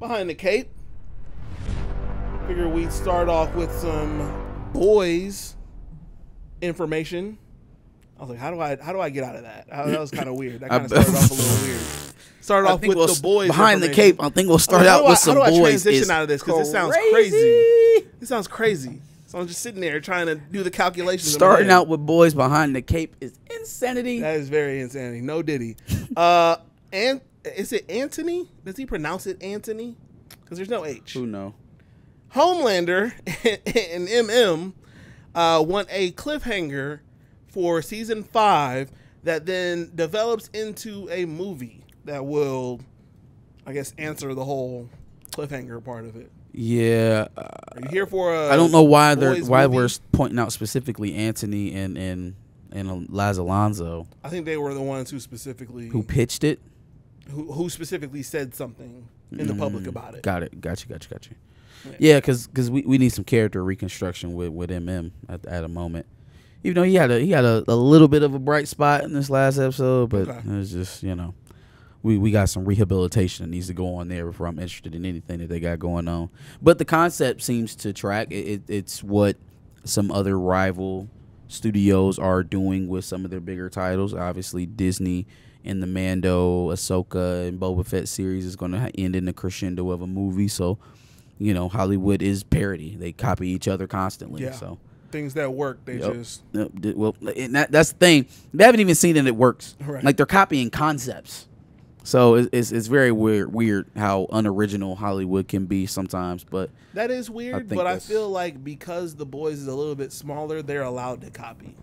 Behind the Cape. Figure we'd start off with some boys information. I was like, how do I get out of that? That was kind of weird. That kind of started off a little weird. Started off with the boys behind the Cape. I think we'll start out with some boys. How do I transition out of this? Because this sounds crazy. This sounds crazy. So I'm just sitting there trying to do the calculations. Starting out with boys behind the Cape is insanity. That is very insanity. No Diddy. And is it Anthony? Does he pronounce it Anthony? Because there's no H. Who knows? Homelander and MM want a cliffhanger for season 5 that then develops into a movie that will, I guess, answer the whole cliffhanger part of it. Yeah. Are you here for I don't know why we're pointing out specifically Anthony and Laz Alonso. I think they were the ones who specifically pitched it. Who specifically said something in the public about it. Got it. Got you. Yeah, because we need some character reconstruction with MM at a moment. Even though he had a little bit of a bright spot in this last episode, but it was just, we got some rehabilitation that needs to go on there before I'm interested in anything that they got going on. But the concept seems to track. It's what some other rival studios are doing with some of their bigger titles. Obviously, Disney and the Mando, Ahsoka, and Boba Fett series is going to end in the crescendo of a movie. So, Hollywood is parody. They copy each other constantly. Yeah. So things that work, they just... Well, that's the thing. They haven't even seen that it works. Right. Like, they're copying concepts. So it's very weird how unoriginal Hollywood can be sometimes. But that is weird, but I feel like because The Boys is a little bit smaller, they're allowed to copy.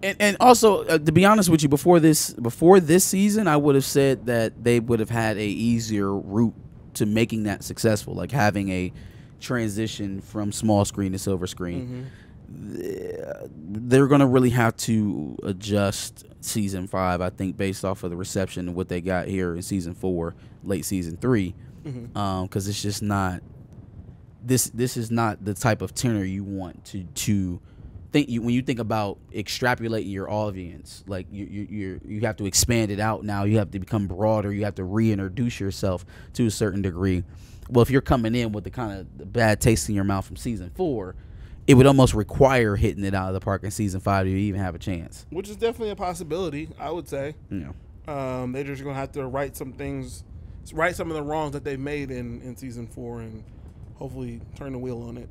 And also, to be honest with you, before this season, I would have said that they would have had a easier route to making that successful, like having a transition from small screen to silver screen. They're going to really have to adjust season 5, I think, based off of the reception of what they got here in season 4, late season 3, because it's just not this is not the type of tenor you want to think. When you think about extrapolating your audience, like you have to expand it out. Now you have to become broader. You have to reintroduce yourself to a certain degree. Well, if you're coming in with the kind of the bad taste in your mouth from season 4, it would almost require hitting it out of the park in season 5 to even have a chance. Which is definitely a possibility, I would say. Yeah. They're just going to have to right some of the wrongs that they've made in season 4 and hopefully turn the wheel on it.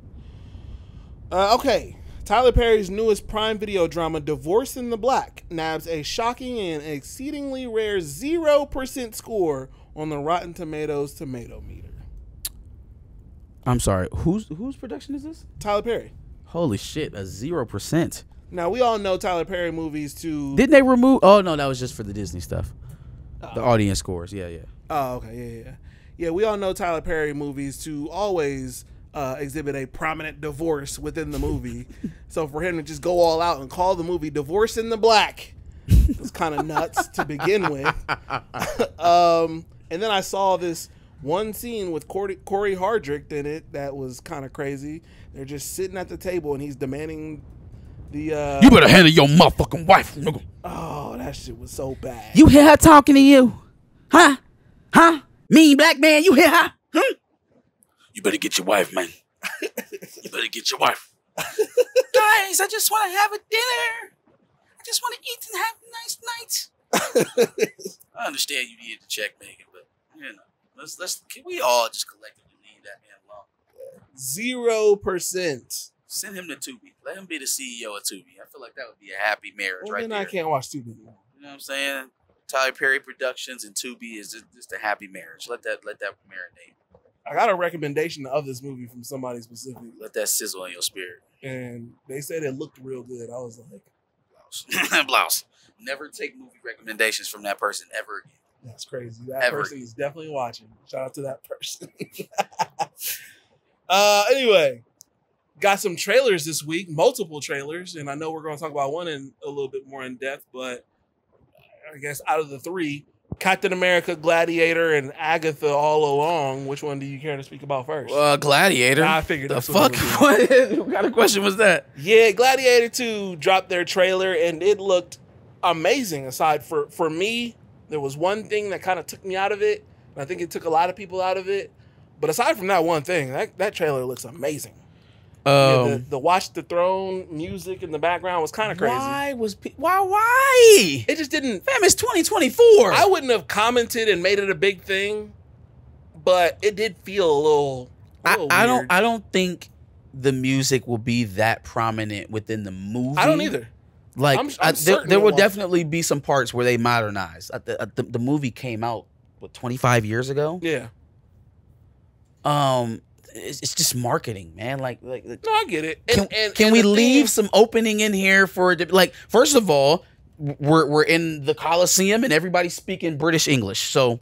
Okay. Tyler Perry's newest Prime Video drama, Divorce in the Black, nabs a shocking and exceedingly rare 0% score on the Rotten Tomatoes tomato meter. I'm sorry. Whose production is this? Tyler Perry. Holy shit, a 0%. Now, we all know Tyler Perry movies to... Didn't they remove... Oh, no, that was just for the Disney stuff. The audience scores, yeah. Oh, okay, yeah. Yeah, we all know Tyler Perry movies to always exhibit a prominent divorce within the movie. So for him to just go all out and call the movie Divorce in the Black was kind of nuts to begin with. And then I saw this one scene with Corey Hardrick in it that was kind of crazy. They're just sitting at the table and he's demanding the... You better handle your motherfucking wife, nigga. Oh, that shit was so bad. You hear her talking to you? Huh? Mean black man, you hear her? You better get your wife, man. You better get your wife. Guys, I just want to have a dinner. I just want to eat and have a nice night. I understand you need to check, Megan, but, can we all just collectively leave that man alone? 0%. Send him to Tubi. Let him be the CEO of Tubi. I feel like that would be a happy marriage right then there. I can't watch Tubi anymore. You know what I'm saying? Tyler Perry Productions and Tubi is just a happy marriage. Let that marinate. I got a recommendation of this movie from somebody specifically. Let that sizzle in your spirit. And they said it looked real good. I was like... Blouse. Never take movie recommendations from that person ever again. That's crazy. That person is definitely watching. Shout out to that person. Anyway, got some trailers this week, multiple trailers, and I know we're going to talk about one in a little bit more in depth, but I guess out of the 3, Captain America, Gladiator, and Agatha All Along, which one do you care to speak about first? Gladiator. I figured the that's fuck. What kind of question was that? Yeah, Gladiator 2 dropped their trailer, and it looked amazing. Aside for me, there was one thing that kind of took me out of it, and I think it took a lot of people out of it. But aside from that one thing, that trailer looks amazing. The Watch the Throne music in the background was kind of crazy. Why? It just didn't. Fam, it's 2024. I wouldn't have commented and made it a big thing, but it did feel a little weird. I don't think the music will be that prominent within the movie. I don't either. Like, I'm certain there it will won't. Definitely be some parts where they modernize. The movie came out 25 years ago. Yeah. It's just marketing, man. Like No, I get it. Can we leave some opening in here for it? Like, first of all, we're in the Coliseum and everybody's speaking British English, so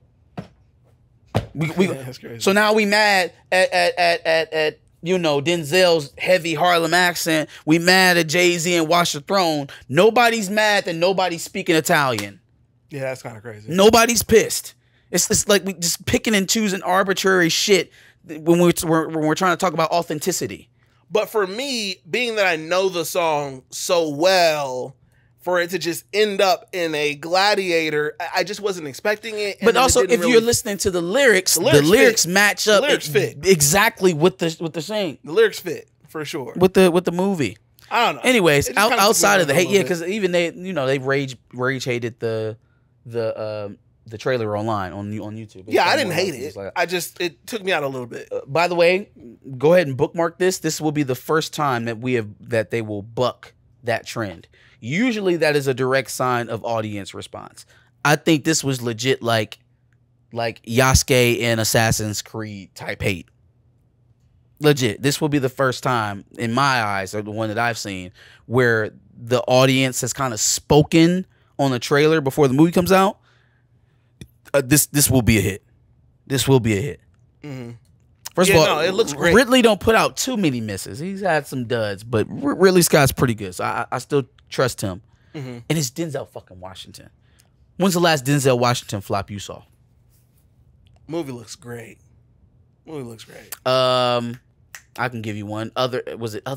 That's crazy. so now we mad at Denzel's heavy Harlem accent. We mad at Jay-Z and Watch the Throne. Nobody's mad that nobody's speaking Italian. Yeah, that's kind of crazy. Nobody's pissed. It's like we just picking and choosing arbitrary shit when we're trying to talk about authenticity. But for me, being that I know the song so well, for it to just end up in a Gladiator, I just wasn't expecting it. But also, if you're listening to the lyrics match up. The lyrics fit exactly with the saying. The lyrics fit for sure with the movie. I don't know. Anyways, outside of the hate, yeah, because even they rage hated the trailer online on YouTube. Yeah, I didn't hate it. It took me out a little bit. By the way, go ahead and bookmark this. This will be the first time that they will buck that trend. Usually that is a direct sign of audience response. I think this was legit like Yasuke in Assassin's Creed type hate. Legit. This will be the first time in my eyes, or the one that I've seen, where the audience has kind of spoken on the trailer before the movie comes out. This will be a hit. This will be a hit. Mm-hmm. First of all, it looks great. Ridley don't put out too many misses. He's had some duds, but Ridley Scott's pretty good. So I still trust him. Mm-hmm. And it's Denzel fucking Washington. When's the last Denzel Washington flop you saw? Movie looks great. I can give you one. Other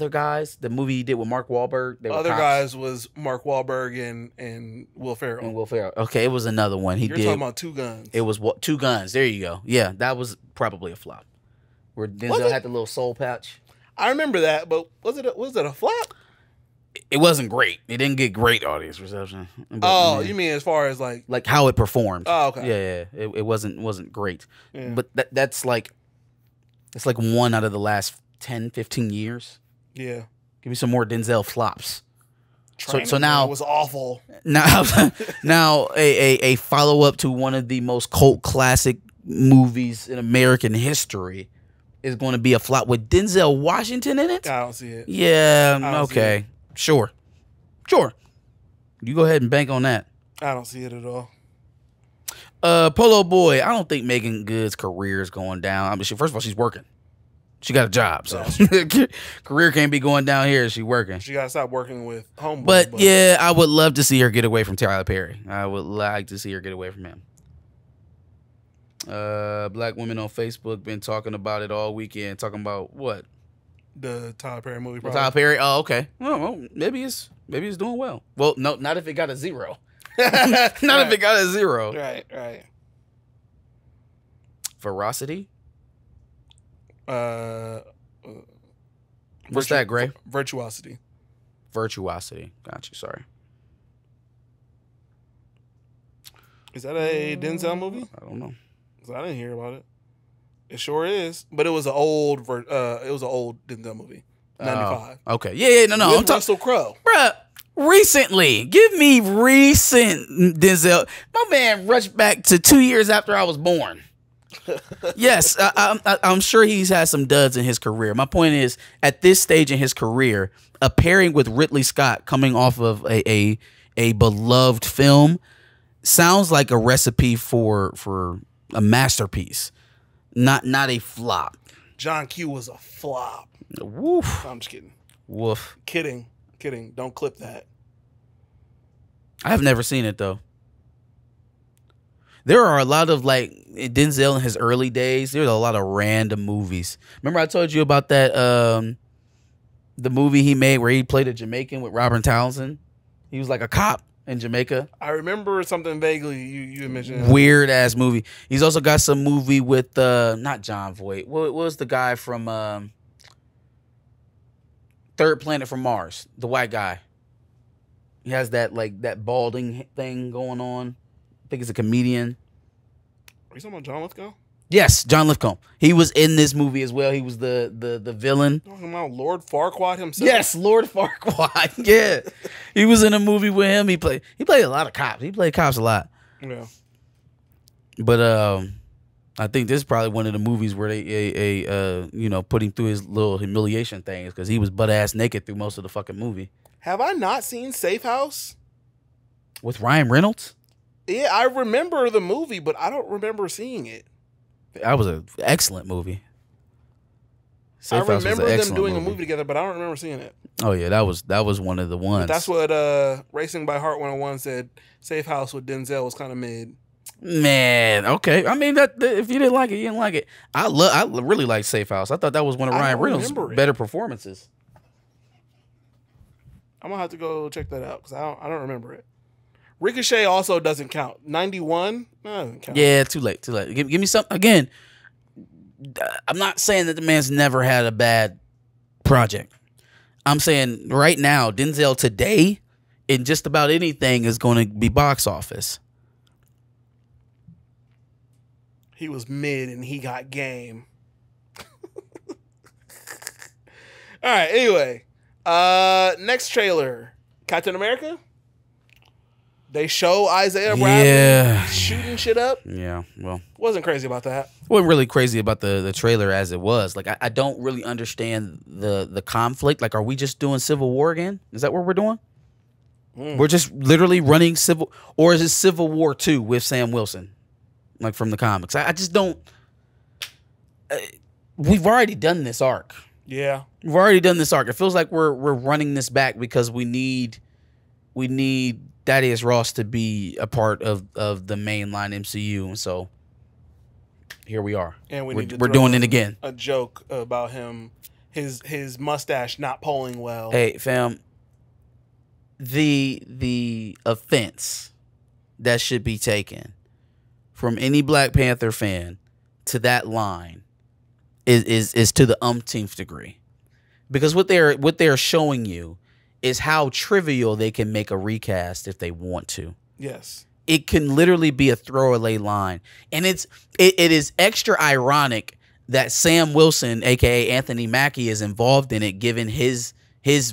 Guys? The movie he did with Mark Wahlberg. Other Guys was Mark Wahlberg and Will Ferrell. Okay, it was another one You're talking about Two Guns. It was Two Guns. There you go. Yeah, that was probably a flop. Where Denzel had the little soul patch. I remember that, but was it a flop? It wasn't great. It didn't get great audience reception. But, you mean as far as like how it performed? Oh, okay. Yeah. It wasn't great. Yeah. But that's like one out of the last 10, 15 years. Yeah. Give me some more Denzel flops. So now it was awful. Now a follow up to one of the most cult classic movies in American history is going to be a flop with Denzel Washington in it. I don't see it. Yeah. Okay. Sure. You go ahead and bank on that. I don't see it at all. Polo Boy, I don't think Megan Good's career is going down. I mean, first of all, she's working. She got a job, so career can't be going down here. She's working. She got to stop working with Homeboy. But yeah, I would love to see her get away from Tyler Perry. I would like to see her get away from him. Black women on Facebook been talking about it all weekend. Talking about what? The Tyler Perry movie. Tyler Perry. Oh, okay. Well, maybe it's doing well. Well, no, not if it got a 0. Not if it got a 0. Right. Veracity. What's that, Gray? Virtuosity. Got you. Sorry. Is that a Denzel movie? I don't know. 'Cause I didn't hear about it. It sure is, but it was an old Denzel movie, 95. Okay. Yeah. No. With Russell Crowe, bruh. Recently, give me recent Denzel. My man rushed back to 2 years after I was born. Yes, I'm sure he's had some duds in his career. My point is, at this stage in his career, a pairing with Ridley Scott coming off of a beloved film sounds like a recipe for a masterpiece, not a flop. John Q was a flop. Woof. I'm just kidding. Woof. Kidding. Don't clip that. I've never seen it though. There are a lot of like Denzel in his early days. There's a lot of random movies. Remember I told you about that the movie he made where he played a Jamaican with Robert Townsend? He was like a cop. in Jamaica. I remember something vaguely you had mentioned. Weird ass movie. He's also got some movie with not John Voight. What was the guy from Third Planet from Mars? The white guy. He has that that balding thing going on. I think he's a comedian. Are you talking about John Lithgow? Yes, John Lithgow. He was in this movie as well. He was the villain. Talking about Lord Farquaad himself. Yes, Lord Farquaad. Yeah, he was in a movie with him. He played a lot of cops. He played cops a lot. Yeah. But I think this is probably one of the movies where they put him through his little humiliation things because he was butt ass naked through most of the fucking movie. Have I not seen Safe House? With Ryan Reynolds? Yeah, I remember the movie, but I don't remember seeing it. That was an excellent movie. I remember them doing a movie together, but I don't remember seeing it. Oh yeah, that was one of the ones. That's what Racing by Heart 101 said. Safe House with Denzel was kind of mid. Man, okay. I mean, that if you didn't like it, you didn't like it. I really like Safe House. I thought that was one of Ryan Reynolds' better performances. I'm gonna have to go check that out because I don't remember it. Ricochet also doesn't count. 91? No, doesn't count. Yeah, too late. Give me some again. I'm not saying that the man's never had a bad project. I'm saying right now, Denzel today in just about anything is going to be box office. He was mid and he got game. All right, anyway. Next trailer. Captain America? They show Isaiah Bradley shooting shit up. Yeah, well. Wasn't crazy about that. Wasn't really crazy about the trailer as it was. Like, I don't really understand the conflict. Like, are we just doing Civil War again? Is that what we're doing? We're just literally running or is it Civil War 2 with Sam Wilson? Like, from the comics. I just don't. We've already done this arc. Yeah. We've already done this arc. It feels like we're running this back because we need Thaddeus Ross to be a part of the mainline MCU, and so here we are. And we're doing it again. A joke about him, his mustache not polling well. Hey, fam, the offense that should be taken from any Black Panther fan to that line is to the umpteenth degree, because what they're showing you is how trivial they can make a recast if they want to. Yes. It can literally be a throwaway line. And it is extra ironic that Sam Wilson, a.k.a. Anthony Mackie, is involved in it, given his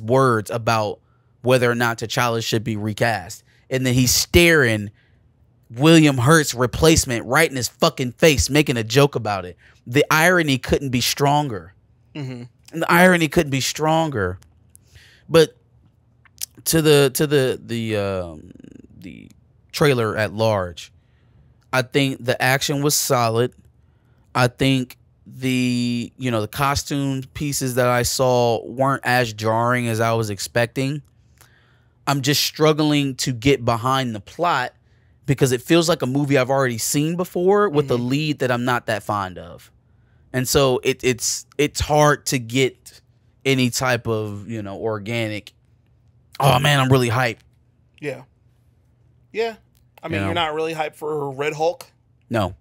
words about whether or not T'Challa should be recast. And then he's staring William Hurt's replacement right in his fucking face, making a joke about it. The irony couldn't be stronger. Mm-hmm. And the irony couldn't be stronger. But to the trailer at large, I think the action was solid. I think the costume pieces that I saw weren't as jarring as I was expecting. I'm just struggling to get behind the plot because it feels like a movie I've already seen before with a lead that I'm not that fond of. And so it's hard to get any type of, organic, oh man, I'm really hyped. Yeah. Yeah. I mean, you're not really hyped for Red Hulk? No.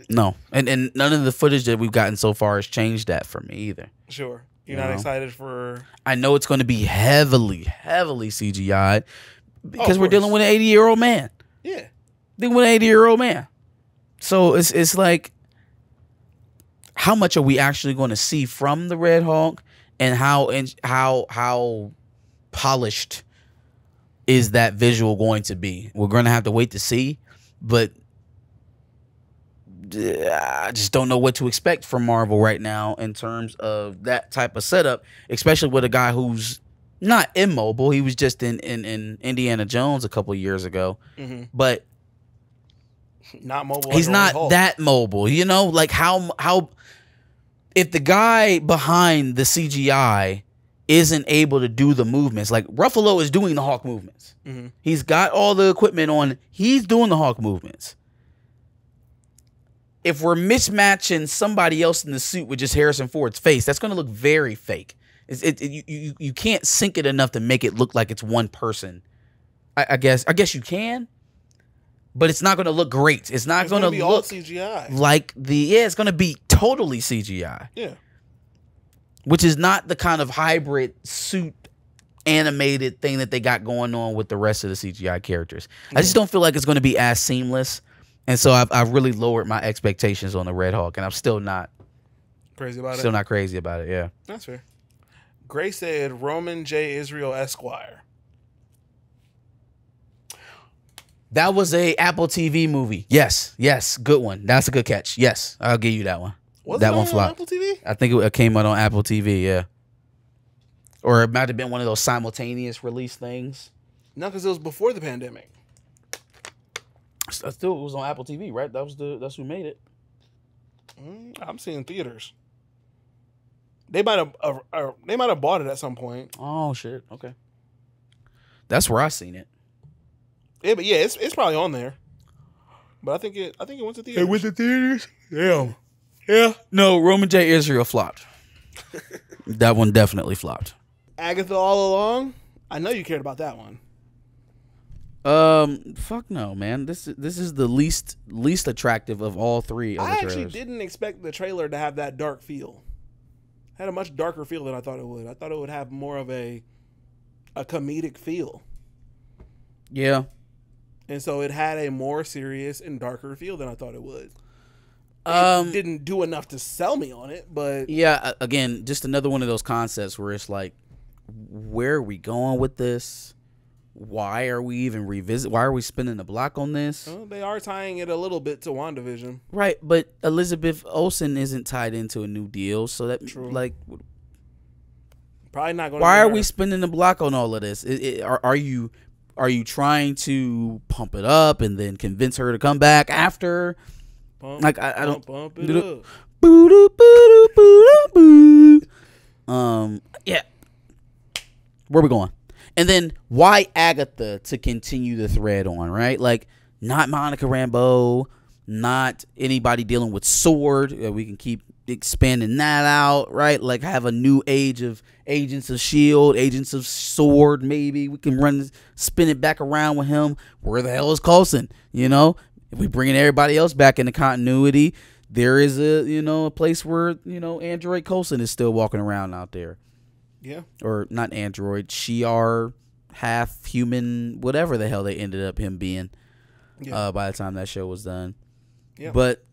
No. And none of the footage that we've gotten so far has changed that for me either. Sure. You're not excited for... I know it's going to be heavily CGI'd because we're dealing with an 80-year-old man. Yeah. Dealing with an 80-year-old man. So it's like, how much are we actually going to see from the Red Hulk, and how polished is that visual going to be? We're going to have to wait to see, but I just don't know what to expect from Marvel right now in terms of that type of setup, especially with a guy who's not immobile. He was just in Indiana Jones a couple of years ago, but not mobile. He's not that mobile. Like how if the guy behind the CGI isn't able to do the movements, like Ruffalo is doing the Hulk movements. He's got all the equipment on. He's doing the Hulk movements. If we're mismatching somebody else in the suit with just Harrison Ford's face, that's going to look very fake. You can't sync it enough to make it look like it's one person I guess you can, but it's not going to look great. It's not going to be look all CGI. like it's going to be totally CGI. Yeah. Which is not the kind of hybrid suit animated thing that they got going on with the rest of the CGI characters. I just don't feel like it's going to be as seamless. And so I've really lowered my expectations on the Red Hulk, and I'm still not crazy about Still not crazy about it, yeah. That's fair. Gray said Roman J. Israel Esquire. That was a Apple TV movie. Yes, good one. That's a good catch. Yes, I'll give you that one. Was that it one on flopped. Apple TV? I think it came out on Apple TV, yeah. Or it might have been one of those simultaneous release things. No, because it was before the pandemic. Still, it was on Apple TV, right? That's who made it. I'm seeing theaters. They might have bought it at some point. Oh shit! Okay, that's where I seen it. Yeah, but yeah, it's probably on there. But I think it went to theaters. It went to theaters. Yeah. No, Roman J. Israel flopped. That one definitely flopped. Agatha All Along. I know you cared about that one. Fuck no, man. This is the least attractive of all three. I actually didn't expect the trailer to have that dark feel. It had a much darker feel than I thought it would. I thought it would have more of a comedic feel. Yeah. And so it had a more serious and darker feel than I thought it would. It didn't do enough to sell me on it, but yeah, again, just another one of those concepts where it's like, where are we going with this? Why are we even Why are we spinning the block on this? Well, they are tying it a little bit to WandaVision. Right, but Elizabeth Olsen isn't tied into a new deal, so that True. Like, probably not going. Why are we spinning the block on all of this? Are you trying to pump it up and then convince her to come back after? I don't pump it up. Yeah. Where we going? And then why Agatha to continue the thread on, right? Like, not Monica Rambeau, not anybody dealing with Sword. We can keep expanding that out, right? Like, have a new age of Agents of S.H.I.E.L.D., Agents of Sword, maybe. We can spin it back around with him. Where the hell is Coulson? You know? If we bring everybody else back into continuity, there is a place where, Android Coulson is still walking around out there. Yeah. Or not Android, Shi'ar, half human, whatever the hell they ended up him being by the time that show was done. Yeah. But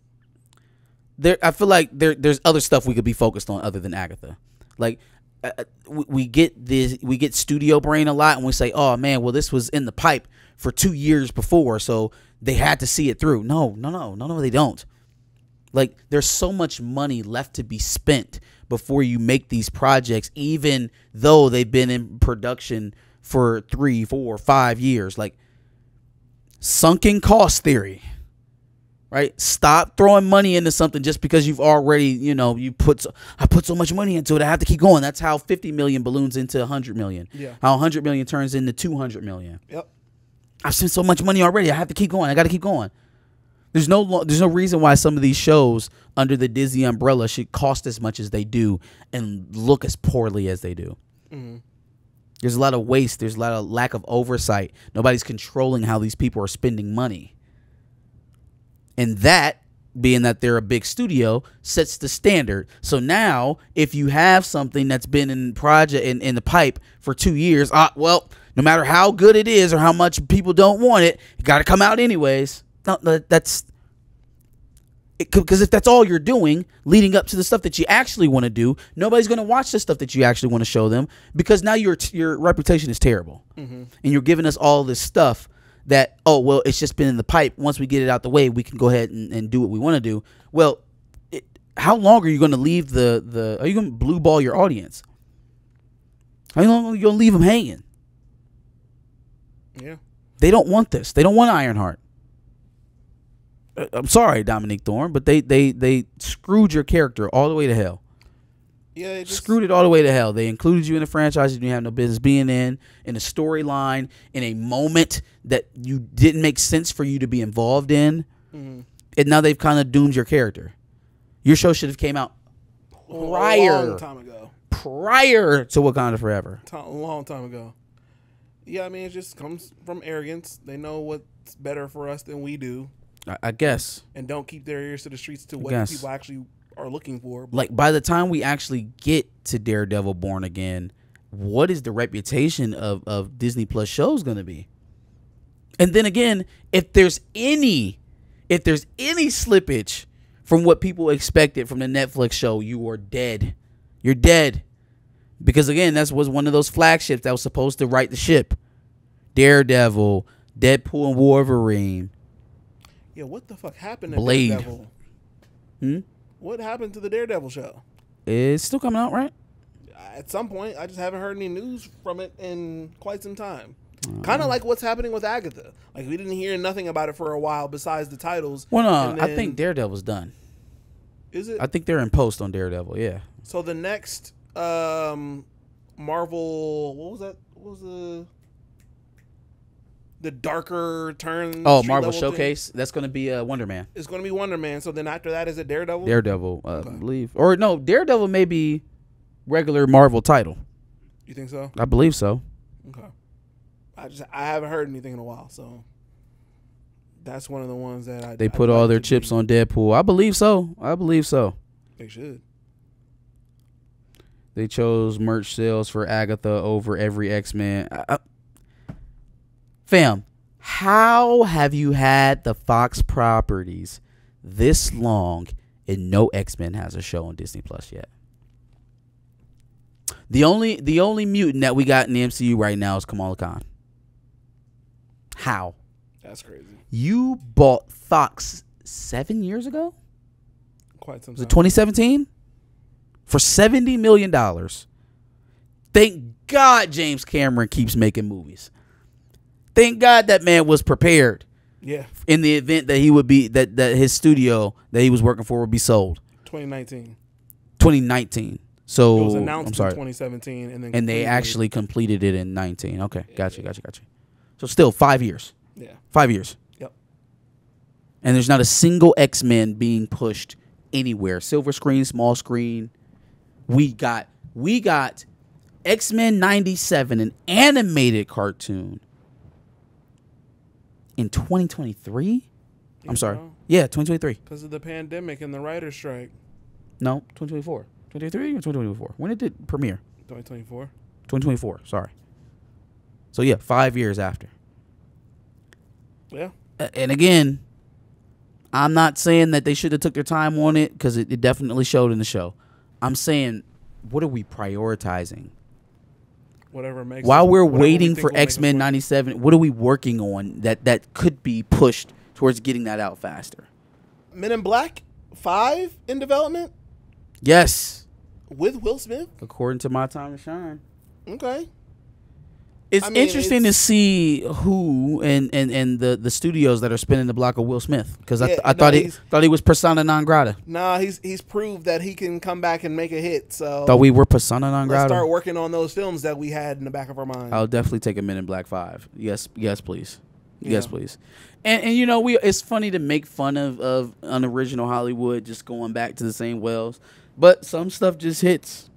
I feel like there's other stuff we could be focused on other than Agatha. Like, we get studio brain a lot, and we say, oh man, well, this was in the pipe for 2 years before, so they had to see it through. No, they don't. Like, there's so much money left to be spent before you make these projects, even though they've been in production for 3, 4, 5 years. Like, sunken cost theory, right? Stop throwing money into something just because you've already, I put so much money into it, I have to keep going. That's how 50 million balloons into 100 million. Yeah. How 100 million turns into 200 million. Yep. I've spent so much money already. I have to keep going. I got to keep going. There's no reason why some of these shows under the Disney umbrella should cost as much as they do and look as poorly as they do. Mm-hmm. There's a lot of waste. There's a lot of lack of oversight. Nobody's controlling how these people are spending money. And that, being that they're a big studio, sets the standard. So now, if you have something that's been in the pipe for 2 years, well, no matter how good it is or how much people don't want it, it got to come out anyways. No, that's because if that's all you're doing leading up to the stuff that you actually want to do, nobody's going to watch the stuff that you actually want to show them, because now your reputation is terrible. Mm-hmm. And you're giving us all this stuff that, oh, well, it's just been in the pipe. Once we get it out the way, we can go ahead and do what we want to do. Well, how long are you going to leave are you going to blue ball your audience? How long are you going to leave them hanging? Yeah. They don't want this. They don't want Ironheart. I'm sorry, Dominique Thorne, but they screwed your character all the way to hell. Yeah, screwed it all the way to hell. They included you in a franchise you have no business being in a storyline, in a moment that you didn't make sense for you to be involved in, and now they've kind of doomed your character. Your show should have came out prior, a long time ago, prior to Wakanda Forever. A long time ago. Yeah, I mean, it just comes from arrogance. They know what's better for us than we do, I guess. and don't keep their ears to the streets to what guess. people actually are looking for. Like, by the time we actually get to Daredevil Born Again, what is the reputation of Disney Plus shows going to be? And then again, if there's any slippage from what people expected from the Netflix show, you are dead. You're dead. Because again, that was one of those flagships that was supposed to right the ship. Daredevil, Deadpool and Wolverine. Yeah, what the fuck happened to Blade. Daredevil? Hmm? What happened to the Daredevil show? It's still coming out, right? At some point, I just haven't heard any news from it in quite some time. Kind of like what's happening with Agatha. Like, we didn't hear nothing about it for a while besides the titles. Well, no, And I then- think Daredevil's done. Is it? I think they're in post on Daredevil, yeah. So the next Marvel, what was that? What was the darker turn? Oh, street Marvel level thing? Showcase. That's going to be Wonder Man. It's going to be Wonder Man. So then after that, is it Daredevil? Daredevil, I believe. Or no, Daredevil may be regular Marvel title. You think so? I believe so. Okay. I haven't heard anything in a while, so that's one of the ones that They I'd put like all their to chips be- on Deadpool. I believe so. They should. They chose merch sales for Agatha over every X-Men. Fam, how have you had the Fox properties this long and no X-Men has a show on Disney Plus yet? The only mutant that we got in the MCU right now is Kamala Khan. How? That's crazy. You bought Fox 7 years ago? Quite some Was it time. 2017? For $70 million. Thank God James Cameron keeps making movies. Thank God that man was prepared Yeah, in the event that he would be that his studio that he was working for would be sold. 2019. 2019. So It was announced I'm sorry. in 2017, and then And they completed- actually completed it in 19. Okay, gotcha. So still 5 years. Yeah. 5 years. Yep. And there's not a single X-Men being pushed anywhere. Silver screen, small screen. We got X-Men 97, an animated cartoon in 2023. I'm sorry. Yeah, 2023. Because of the pandemic and the writer's strike. No, 2024. 2023 or 2024? When did it premiere? 2024. 2024. Sorry. So yeah, 5 years after. Yeah. And again, I'm not saying that they should have took their time on it because it definitely showed in the show. I'm saying, what are we prioritizing? Whatever makes While us- we're whatever we waiting think for will make us X-Men money. 97, what are we working on that could be pushed towards getting that out faster? Men in Black 5 in development Yes, with Will Smith. according to My Time to Shine. Okay. It's I mean, interesting to see who and the studios that are spinning the block of Will Smith because Yeah, I no, thought he's- he was persona non grata. Nah, he's proved that he can come back and make a hit. So Thought we were persona non let's grata. start working on those films that we had in the back of our mind. I'll definitely take a Men in Black 5. Yes, please. Yes, Yeah. please. And you know, it's funny to make fun of unoriginal Hollywood just going back to the same wells, but some stuff just hits.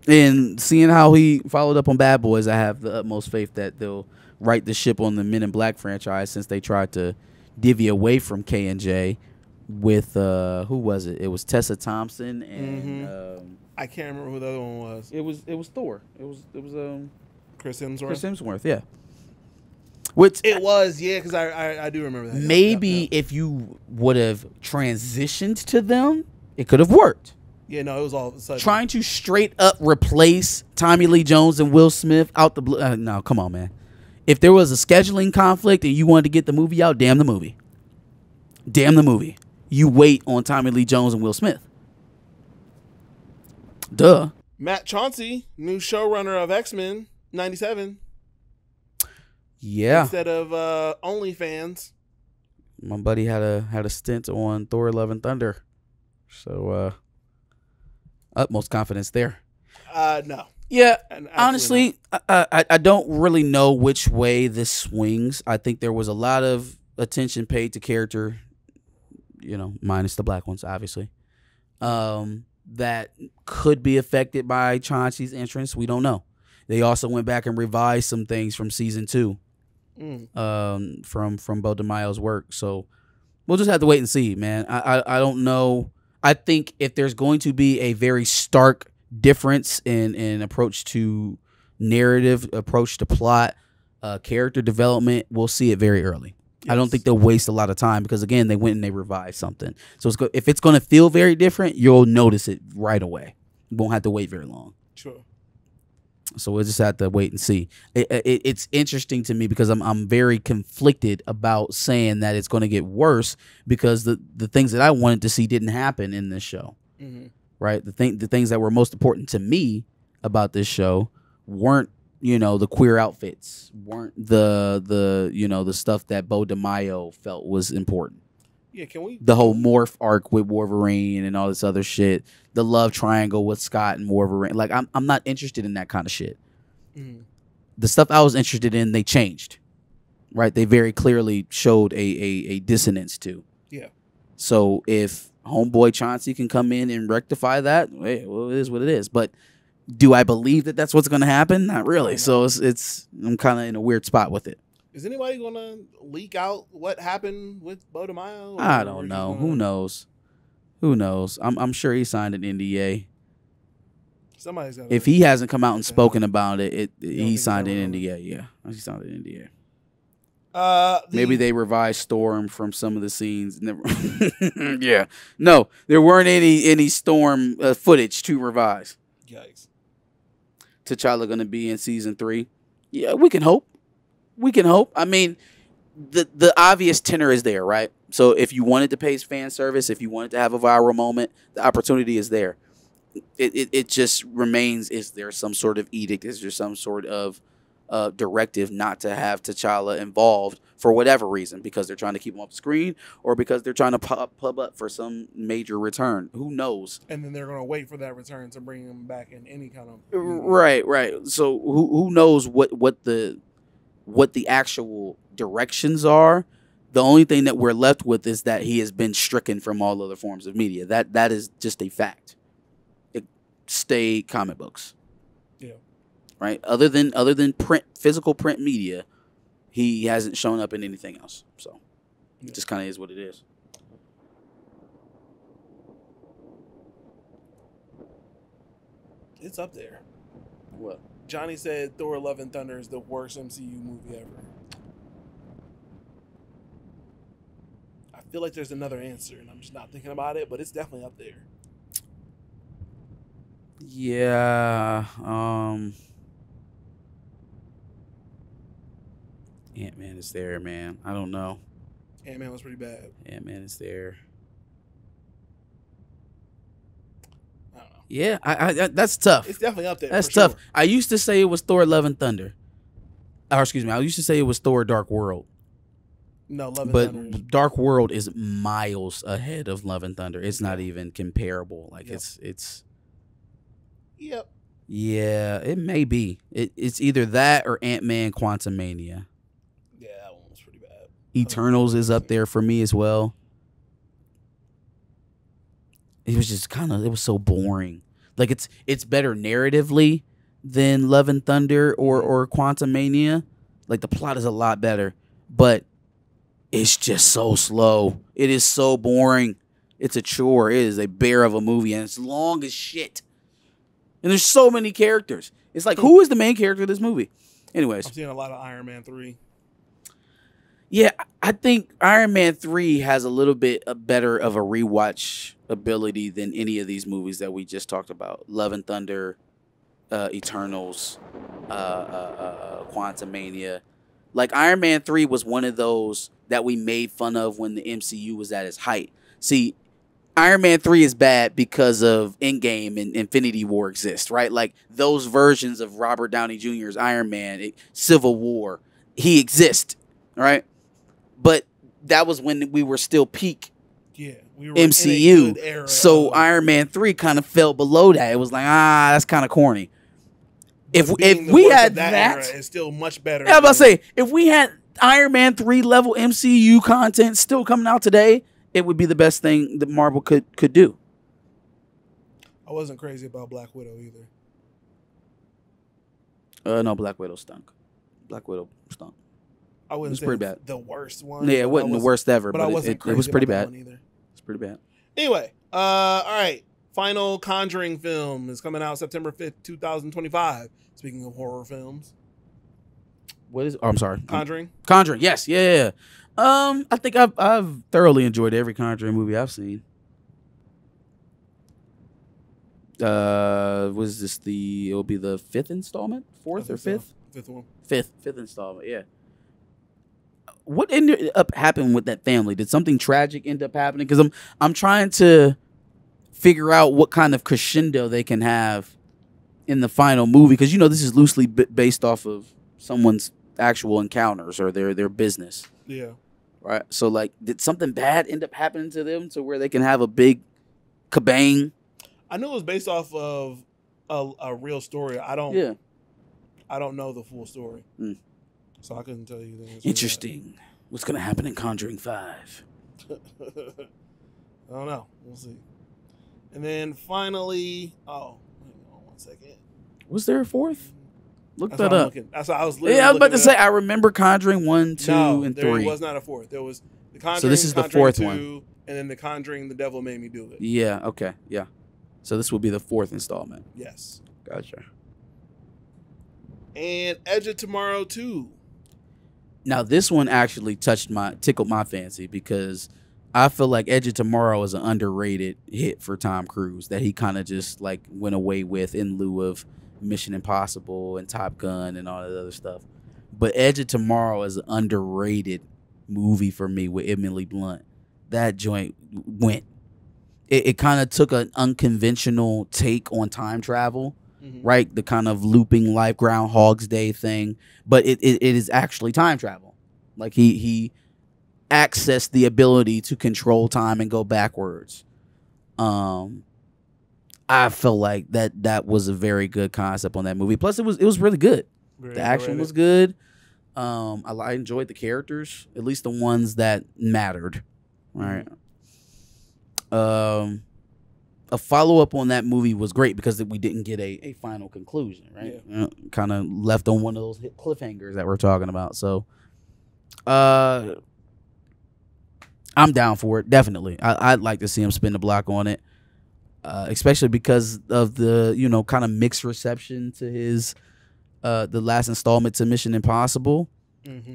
And seeing how he followed up on Bad Boys, I have the utmost faith that they'll right the ship on the Men in Black franchise since they tried to divvy away from K&J with who was it? It was Tessa Thompson and I can't remember who the other one was. it was Thor. It was Chris Hemsworth. Chris Hemsworth, yeah. Which It was, yeah, because I do remember that. maybe Yep. if you would have transitioned to them, it could have worked. Yeah, no, it was all of a sudden. Trying to straight up replace Tommy Lee Jones and Will Smith out the blue. No, come on, man. If there was a scheduling conflict and you wanted to get the movie out, damn the movie. Damn the movie. You wait on Tommy Lee Jones and Will Smith. Duh. Matt Chauncey, new showrunner of X-Men 97, Yeah. instead of OnlyFans. My buddy had a stint on Thor: Love and Thunder. So utmost confidence there. No. Yeah, And absolutely honestly, I don't really know which way this swings. I think there was a lot of attention paid to character, minus the black ones, obviously, that could be affected by Chauncey's entrance. We don't know. They also went back and revised some things from season 2, from Bo DeMaio's work. So we'll just have to wait and see, man. I don't know. I think if there's going to be a very stark difference in approach to narrative, approach to plot, character development, we'll see it very early. Yes. I don't think they'll waste a lot of time because, again, they went and they revised something. So if it's going to feel very different, you'll notice it right away. You won't have to wait very long. Sure. So we'll just have to wait and see. It's interesting to me because I'm very conflicted about saying that it's going to get worse because the things that I wanted to see didn't happen in this show. Mm-hmm. Right? The things that were most important to me about this show weren't, the queer outfits, weren't the stuff that Bo DeMaio felt was important. Yeah, can we? The whole morph arc with Wolverine and all this other shit. The love triangle with Scott and Wolverine. Like, I'm not interested in that kind of shit. Mm. The stuff I was interested in, they changed. Right? They very clearly showed a dissonance to. Yeah. So if homeboy Chauncey can come in and rectify that, well, it is what it is. But do I believe that that's what's going to happen? Not really. So I'm kind of in a weird spot with it. Is anybody going to leak out what happened with Bo DeMaio? I don't know. Who knows? Who knows? I'm sure he signed an NDA. Somebody's got. If he hasn't come out and spoken about it, he signed an NDA. Yeah, he signed an NDA. Maybe they revised Storm from some of the scenes. Never. Yeah. No, there weren't any Storm footage to revise. Yikes. T'Challa going to be in season 3? Yeah, we can hope. We can hope. I mean, the obvious tenor is there, right? So if you wanted to pay fan service, if you wanted to have a viral moment, the opportunity is there. It just remains, is there some sort of edict? Is there some sort of directive not to have T'Challa involved for whatever reason? Because they're trying to keep him off screen or because they're trying to pub up for some major return? Who knows? And then they're going to wait for that return to bring him back in any kind of... Right. So who knows what the actual directions are. The only thing that we're left with is that he has been stricken from all other forms of media. That is just a fact. Stay comic books. Yeah. Right? Other than physical print media, he hasn't shown up in anything else. So it just kind of is what it is. It's up there. What? Johnny said Thor: Love and Thunder is the worst MCU movie ever. I feel like there's another answer, and I'm just not thinking about it, but it's definitely up there. Yeah. Ant-Man is there, man. I don't know. Ant-Man was pretty bad. Ant-Man is there. I don't know. Yeah, I that's tough. It's definitely up there. That's tough. Sure. I used to say it was Thor: Love and Thunder. Or excuse me, I used to say it was Thor: Dark World. No, Love and Thunder. But Dark World is miles ahead of Love and Thunder. It's not even comparable. Like it's. Yep. Yeah, it may be. It's either that or Ant-Man: Quantumania. Yeah, that one was pretty bad. Eternals is up there for me as well. It was just it was so boring. Like it's better narratively than Love and Thunder or Quantumania. Like the plot is a lot better, but it's just so slow. It is so boring. It's a chore. It is a bear of a movie, and it's long as shit. And there's so many characters. It's like, who is the main character of this movie? Anyways. I'm seeing a lot of Iron Man 3. Yeah, I think Iron Man 3 has a little bit better of a rewatch ability than any of these movies that we just talked about. Love and Thunder, Eternals, Quantumania. Like, Iron Man 3 was one of those that we made fun of when the MCU was at its height. See, Iron Man 3 is bad because of Endgame and Infinity War exist, right? Like, those versions of Robert Downey Jr.'s Iron Man, Civil War, he exists, right? But that was when we were still peak we were MCU. In a good era so Iron Man 3 kind of fell below that. It was like, that's kind of corny. If we had that era is still much better. Yeah, I was about to say, if we had Iron Man 3 level MCU content still coming out today, it would be the best thing that Marvel could do. I wasn't crazy about Black Widow either. No, Black Widow stunk. Black Widow stunk. I wouldn't was say pretty bad. the worst one. Yeah, it wasn't the worst ever, but I but wasn't it was crazy pretty about that bad. one either. It's pretty bad. Anyway, all right. Final Conjuring film is coming out September 5th, 2025. Speaking of horror films. What is? Oh, I'm sorry. Conjuring. Conjuring. Yes. Yeah. I think I've thoroughly enjoyed every Conjuring movie I've seen. Was this it'll be the fifth installment? Fourth or fifth? So. Fifth one. Fifth installment, yeah. What ended up happening with that family? Did something tragic end up happening? Because I'm trying to figure out what kind of crescendo they can have in the final movie. Because, this is loosely based off of someone's actual encounters or their business. Yeah. Right? So, like, did something bad end up happening to them to where they can have a big kabang? I know it was based off of a real story. I don't know the full story. So I couldn't tell you the answer. Interesting. What's going to happen in Conjuring 5? I don't know. We'll see. And then finally, hang on 1 second. Was there a fourth? Look That's that up. That's what I was literally I was about to say, up. I remember Conjuring 1, 2, and 3. There was not a fourth. There was the Conjuring. So this is the Conjuring fourth 2, one. And then the Conjuring, The Devil Made Me Do It. Yeah, okay, yeah. So this will be the fourth installment. Yes. Gotcha. And Edge of Tomorrow 2. Now this one actually tickled my fancy because I feel like Edge of Tomorrow is an underrated hit for Tom Cruise that he kind of just like went away with in lieu of Mission Impossible and Top Gun and all that other stuff. But Edge of Tomorrow is an underrated movie for me with Emily Blunt. That joint went. It kind of took an unconventional take on time travel, right? The kind of looping life Groundhog's Day thing, but it is actually time travel. Like he accessed the ability to control time and go backwards. I feel like that was a very good concept on that movie. Plus, it was really good. The action was good. I enjoyed the characters, at least the ones that mattered. Right. A follow-up on that movie was great because we didn't get a final conclusion, right? Yeah. Kind of left on one of those cliffhangers that we're talking about. So I'm down for it, definitely. I'd like to see him spin the block on it, especially because of the, kind of mixed reception to his the last installment to Mission Impossible.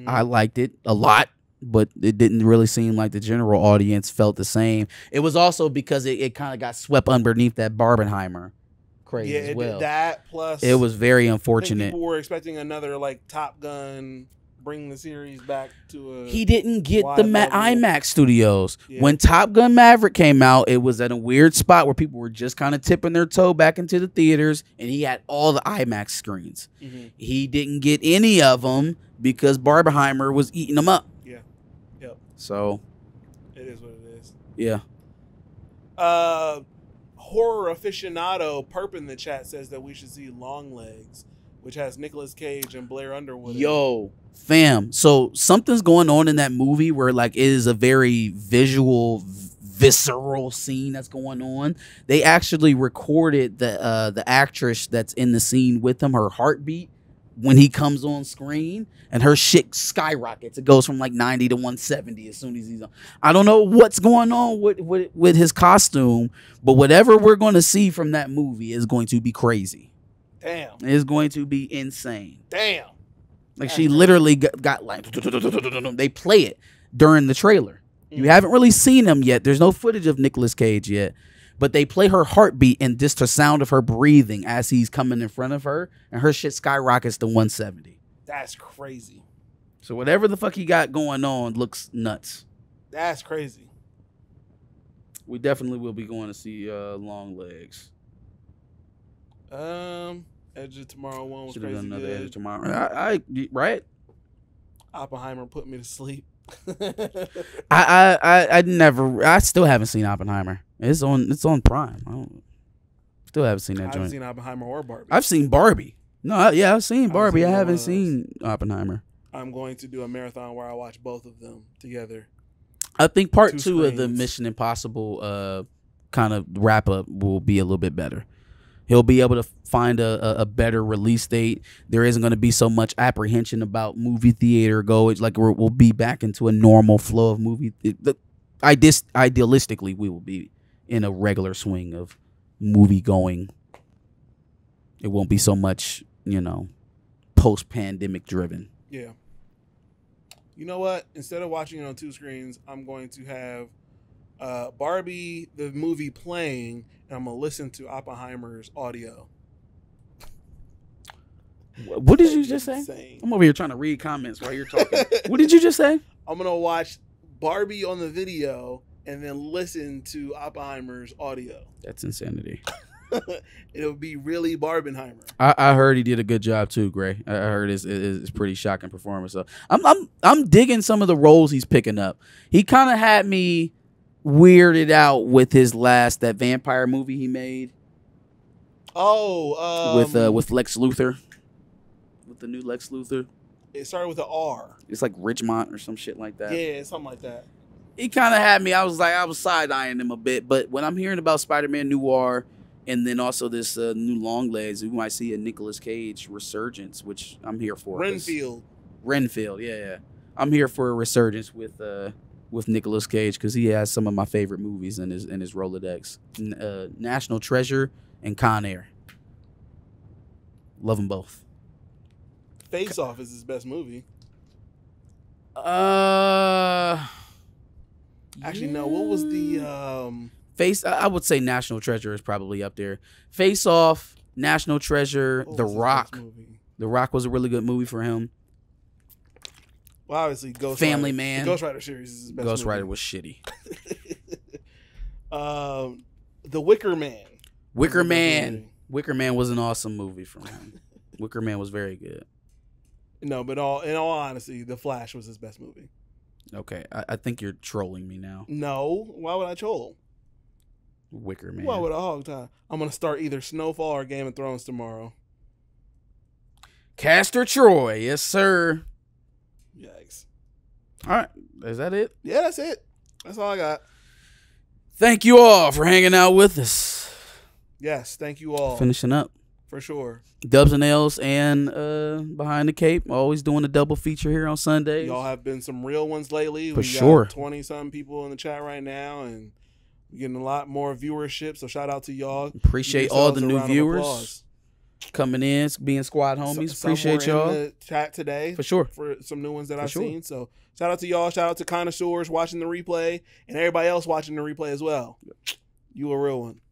I liked it a lot, but it didn't really seem like the general audience felt the same. It was also because it kind of got swept underneath that Barbenheimer craze as well. Did that, plus it was very unfortunate. People were expecting another like Top Gun, bring the series back to a. He didn't get the IMAX studios. Yeah. When Top Gun Maverick came out, it was at a weird spot where people were just kind of tipping their toe back into the theaters, and he had all the IMAX screens. He didn't get any of them because Barbenheimer was eating them up. Yeah. Yep. So it is what it is. Yeah. Horror aficionado Perp in the chat says that we should see Longlegs, which has Nicolas Cage and Blair Underwood. Yo, fam. So something's going on in that movie where like it is a very visual, visceral scene that's going on. They actually recorded the actress that's in the scene with him, her heartbeat when he comes on screen, and her shit skyrockets. It goes from like 90 to 170 as soon as he's on. I don't know what's going on with his costume, but whatever we're going to see from that movie is going to be crazy. Damn. It's going to be insane. Damn. Like she literally got like, they play it during the trailer. You haven't really seen him yet. There's no footage of Nicolas Cage yet. But they play her heartbeat and just the sound of her breathing as he's coming in front of her, and her shit skyrockets to 170. That's crazy. So whatever the fuck he got going on looks nuts. That's crazy. We definitely will be going to see Longlegs. Edge of Tomorrow 1 was Should've crazy done another good. Edge of Tomorrow. Right? Oppenheimer put me to sleep. I still haven't seen Oppenheimer. It's on Prime. Still haven't seen that joint. I haven't seen Oppenheimer or Barbie. I've seen Barbie. No, I've seen Barbie. I haven't seen Oppenheimer. I'm going to do a marathon where I watch both of them together. I think part 2 screens. of the Mission Impossible kind of wrap up will be a little bit better. He'll be able to find a better release date. There isn't going to be so much apprehension about movie theater goage. Like we'll be back into a normal flow of movie. Idealistically, we will be in a regular swing of movie going. It won't be so much, post-pandemic driven. Yeah. You know what? Instead of watching it on 2 screens, I'm going to have Barbie, the movie, playing, and I'm going to listen to Oppenheimer's audio. What did you just say? Insane. I'm over here trying to read comments while you're talking. What did you just say? I'm going to watch Barbie on the video and then listen to Oppenheimer's audio. That's insanity. It'll be really Barbenheimer. I heard he did a good job too, Gray. I heard it's pretty shocking performance. So I'm digging some of the roles he's picking up. He kind of had me weirded out with his that vampire movie he made. Oh, with Lex Luthor, with the new Lex Luthor. It started with an R. It's like Ridgemont or some shit like that. Yeah, something like that. He kind of had me. I was side eyeing him a bit, but when I'm hearing about Spider-Man Noir. And then also this new Longlegs, we might see a Nicolas Cage resurgence, which I'm here for. Renfield, yeah. I'm here for a resurgence with Nicolas Cage because he has some of my favorite movies in his Rolodex. National Treasure and Con Air. Love them both. Face Off is his best movie. Actually, no. What was the I would say National Treasure is probably up there. Face Off, National Treasure, The Rock. The Rock was a really good movie for him. Well, obviously, Ghost Family Rider. Man. The Ghost Rider series is his best Ghost movie. Rider was shitty. The Wicker Man. Wicker Man was an awesome movie for him. Wicker Man was very good. No, but in all honesty, The Flash was his best movie. Okay, I think you're trolling me now. No, why would I troll? Wicker Man. Why would I hog tie? I'm gonna start either Snowfall or Game of Thrones tomorrow. Castor Troy, yes sir. Yikes. All right, is that it? Yeah, that's it. That's all I got. Thank you all for hanging out with us. Yes, thank you all. Finishing up. For sure. Dubs and L's and Behind the Cape. Always doing a double feature here on Sundays. Y'all have been some real ones lately. For sure. 20-something people in the chat right now, and we're getting a lot more viewership, so shout out to y'all. Appreciate all the new viewers coming in, being squad homies. Appreciate y'all. In the chat today. For sure. For some new ones that I've seen. So shout out to y'all. Shout out to connoisseurs watching the replay and everybody else watching the replay as well. You a real one.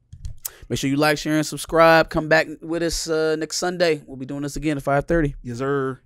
Make sure you like, share, and subscribe. Come back with us next Sunday. We'll be doing this again at 5:30. Yes, sir.